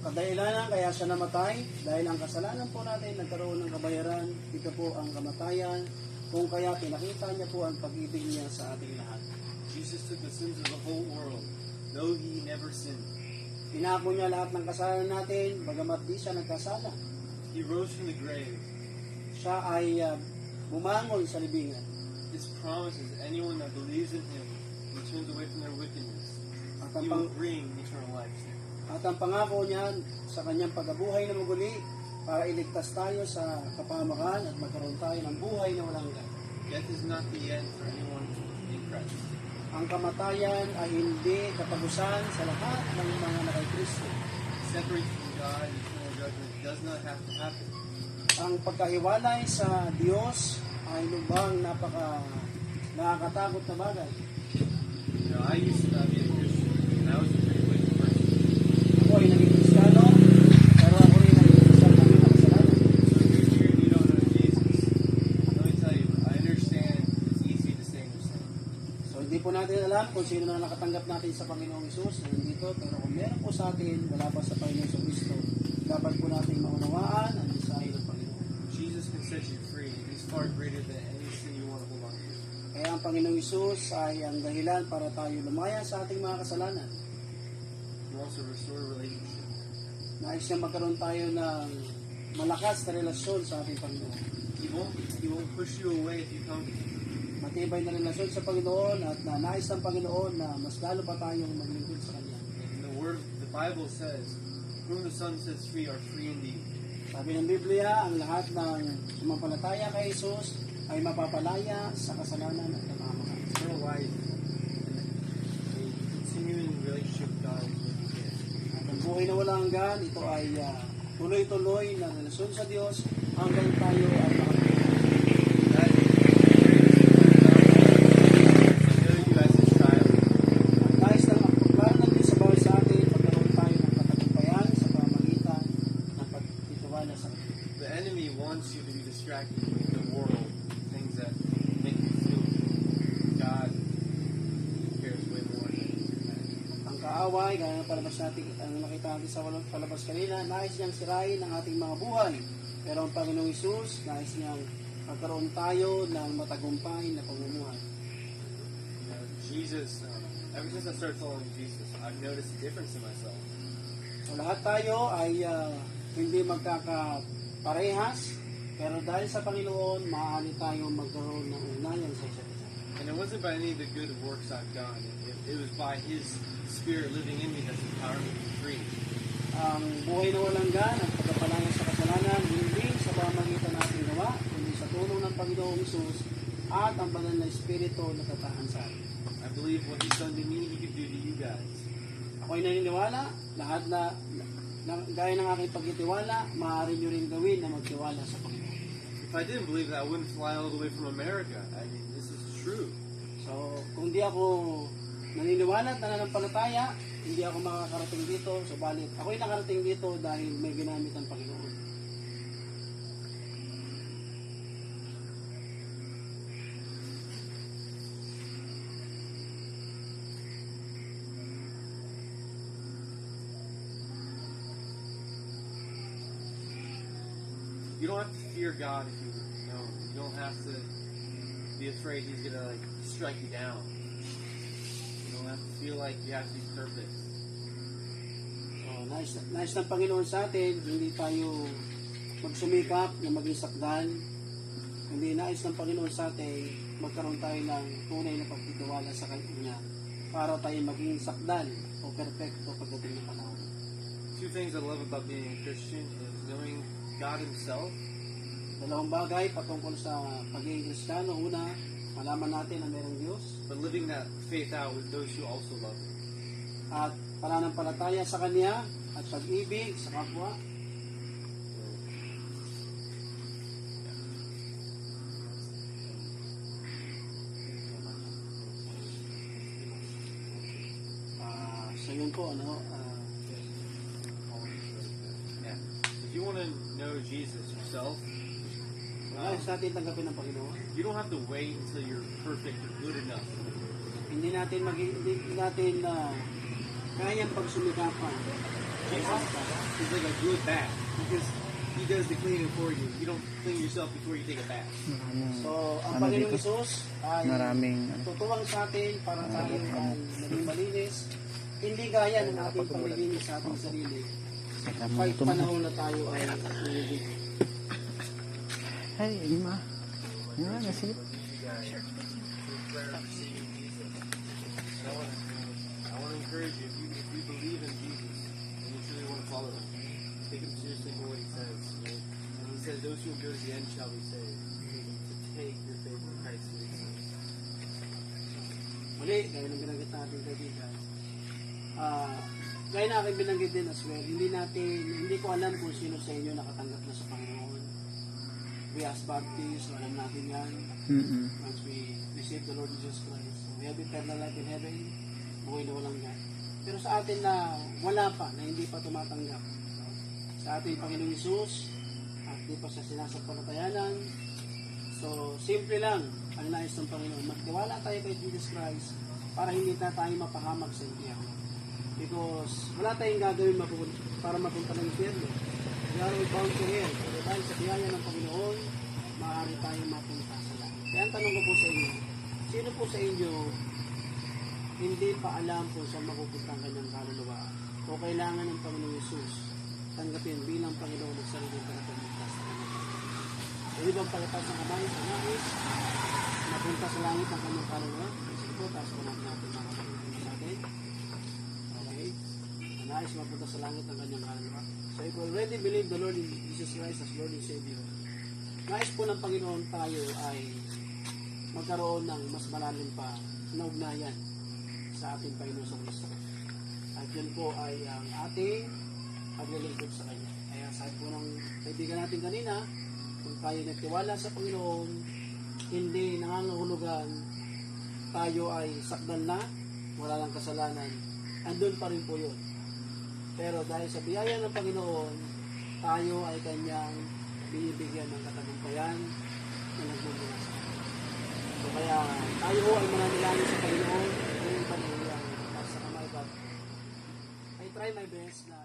Kadahilanan kaya siya namatay dahil ang kasalanan po natin nagkaroon ng kabayaran. Ito po ang kamatayan. Kung kaya pinakita niya po ang pag-ibig niya sa ating lahat. Jesus took the sins of the whole world, though he never sinned. Tinako niya lahat ng kasalanan natin, bagamat di siya nagkasala. He rose from the grave. Siya ay bumangon sa libingan. His promise is anyone that believes in him and turns away from their wickedness, At he ang, will bring eternal life. at ang pangako niya sa kanyang pagkabuhay na muli para iligtas tayo sa kapahamakan at magkaroon tayo ng buhay na walang hanggan. Death is not the end for anyone in Christ. Ang kamatayan ay hindi katapusan sa lahat ng mga nakay-Kristo. Separate from God, eternal judgment does not have to happen. Ang pagkahiwalay sa Diyos ay lubhang nakakatakot na bagay. You know, I used to not be a Christian, and I was a pretty wicked person. Ako ay naging Kristiyano, pero ako rin naging Kristiyano ng kasalanan. So if you're here and you don't know Jesus, let me tell you, I understand it's easy to stay in your sin. So hindi po natin alam kung sino na nakatanggap natin sa Panginoong Hesus na nandito, pero kung meron po sa atin, wala pa sa Panginoong Kristo, dapat po natin maunawaan ang mensahe ng Panginoon. Jesus can set you free. He's far greater than any sin you want to hold on to. Kaya ang Panginoong Hesus ay ang dahilan para tayo lumaya sa ating mga kasalanan. He wants to restore a relationship. Nais niya magkaroon tayo ng malakas na relasyon sa ating Panginoon. He won't push you away if you come to him. Matibay na relasyon sa Panginoon at nais ng Panginoon na mas lalo pa tayong maglingkod sa Kanya. And the Bible says, whom the Son sets free are free indeed. Sabi ng Biblia, ang lahat ng sumampalataya kay Jesus ay mapapalaya sa kasalanan at kapahamakan. Eternal life and a continuing relationship with God is what you get. At ang buhay na walang hanggan, ito ay tuloy-tuloy na relasyon sa Diyos hanggang tayo ay makapagpapalit. That is the greatest gift of God. I know you as his child. At nais ng pagplano ng Diyos sa bawat sa atin, magkaroon tayo ng katagumpayan sa pamamagitan ng pagtitiwala sa Kanya. The enemy wants you to be distracted with the world, things that make you feel good. God cares way more than that. Ang kaaway, gaya ng palabas natin, ang nakita natin sa palabas kanina, nais niyang sirain ang ating mga buhay. Pero ang Panginoong Hesus, nais niyang magkaroon tayo ng matagumpay na pamumuhay. You know, Jesus, ever since I started following Jesus, I've noticed a difference in myself. So lahat tayo ay hindi magkakaparehas, pero dahil sa Panginoon, maaari tayong magkaroon ng ugnayan sa isa't isa. And it wasn't by any of the good works I've done. It was by His Spirit living in me that's empowered me to be free. Ang buhay na walang gan at pagkapalaya sa kasalanan, hindi sa pamamagitan ng ating gawa, kundi sa tulong ng Panginoong Hesus at ang banal na Espiritu na tatahan sa atin. I believe what He's done to me, He could do to you guys. Ako ay naniniwala, lahat na gaya ng aking pagtitiwala, maaari nyo rin gawin na magtiwala sa Panginoon. If I didn't believe that, I wouldn't fly all the way from America. I mean, this is true. So, kung di ako naniniwala at nananampalataya, hindi ako makakarating dito. Subalit, ako'y nakarating dito dahil may ginamit ang Panginoon. You don't have to fear God if you know. You don't have to be afraid He's gonna strike you down. You don't have to feel like you have to be perfect. So, nais ng Panginoon sa atin, hindi tayo magsumikap na maging sakdan. Hindi nais ng Panginoon sa atin, magkaroon tayo ng tunay na pagtitiwala sa Kanya para tayo maging sakdan o perfecto pagdating ng panahon. Two things I love about being a Christian is knowing God Himself. Dalawang bagay patungkol sa pagiging Kristiyano. Una, malaman natin na mayroong Diyos. But living that faith out with those who also love Him. At pananampalataya sa Kanya at pag-ibig sa kapwa. So yun po, Yeah. If you want to know Jesus yourself, nais natin tanggapin ng Panginoon. you don't have to wait until you're perfect or good enough. Hindi natin kayang pagsumikapan Jesus is like a good bath because He does the cleaning for you. You don't clean yourself before you take a bath. Maraming, So, ang Ano Panginoong dito? Isus ay maraming, tutuwang sa atin para tayo ay maging malinis. Hindi gaya ng ating paglilinis sa ating sarili. Kahit panahon na tayo ay naliligo. Hey, Ima. Ima, nasip. I want to encourage you, if you believe in Jesus and you truly want to follow Him, take Him seriously for what He says. Right? And He says, those who will go to the end shall be saved. To take your faith in Christ seriously. Muli, gaya ng binanggit natin kaibigan. Gaya na aking binanggit din as well, hindi ko alam kung sino sa inyo nakatanggap na sa Panginoon. We as Baptists, alam natin yan. Once we receive the Lord Jesus Christ, so we have eternal life in heaven, buhay na walang yan. Pero sa atin na wala pa, na hindi pa tumatanggap, so, sa ating Panginoong Isus, at di pa sa sinasampalatayanan, so simple lang ang nais ng Panginoon. Magtiwala tayo kay Jesus Christ para hindi na tayo mapahamak sa impyerno. Because wala tayong gagawin para mapunta ng impyerno. We are bound to hell. Pero dahil sa biyaya ng Panginoon, maaari tayong mapunta sa langit. Kaya ang tanong ko po sa inyo, sino po sa inyo hindi pa alam kung saan mapupunta ang kanyang kaluluwa o kailangan ng Panginoong Yesus tanggapin bilang Panginoon at sariling tagapagligtas sa kanyang kaluluwa? Hindi bang palatas ng kamay sa nais mapunta sa langit ang kanyang kaluluwa? Sige po, taas po natin mga kapatid sa atin. Okay? Nais mapunta sa langit ang kanyang kaluluwa. So if we already believe the Lord in Jesus Christ as Lord and Savior, nais po ng Panginoon tayo ay magkaroon ng mas malalim pa na ugnayan sa ating Panginoon sa Kristo. At yun po ay ang ating paglilingkod sa Kanya. Kaya sabi po ng kaibigan natin kanina, kung tayo nagtiwala sa Panginoon, hindi nangangahulugan, tayo ay sakdal na, wala lang kasalanan, andun pa rin po yun. Pero dahil sa biyaya ng Panginoon, tayo ay Kanyang binibigyan ng katagumpayan na nagmumula sa Kanya. So kaya tayo ay mananalangin sa Panginoon, ganun pa rin ang sa kamay. But I try my best na